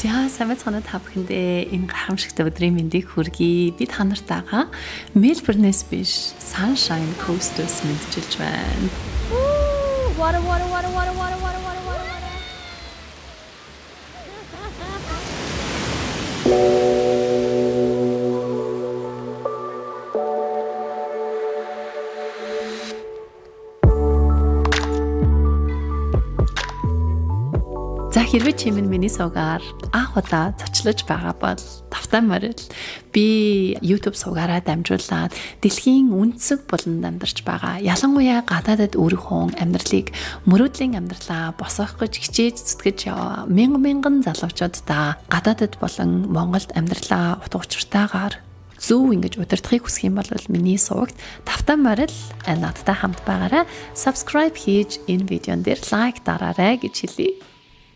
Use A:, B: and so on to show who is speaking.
A: За сайн байцгаана та бүхэндээ энэ гайхамшигтай өдрийн мэндийг хүргэе. Би та нартайгаа Мельбурнээс биш, Sunshine Coast-оос мэдчилж байна.
B: Water.
A: За хэрвээ чи миний суугаар анх удаа зочлож байгаа бол тавтай морил би YouTube суугаараа дамжуулаад дэлхийн үндэсэг буланд амьдарч байгаа. Ялангуяа гадаадад өөрийнхөө амьдралыг мөрөөдлийн амьдралаа босгох гэж хичээж зүтгэж яваа мянган залуучуудаа гадаадад болон Монголд амьдралаа утга учиртайгаар зөв ингэж удирдахыг хүсэх юм бол миний суугт тавтай морил надтай хамт байгаарай. Subscribe хийж энэ видеон дээр лайк дараарай гэж хэлье.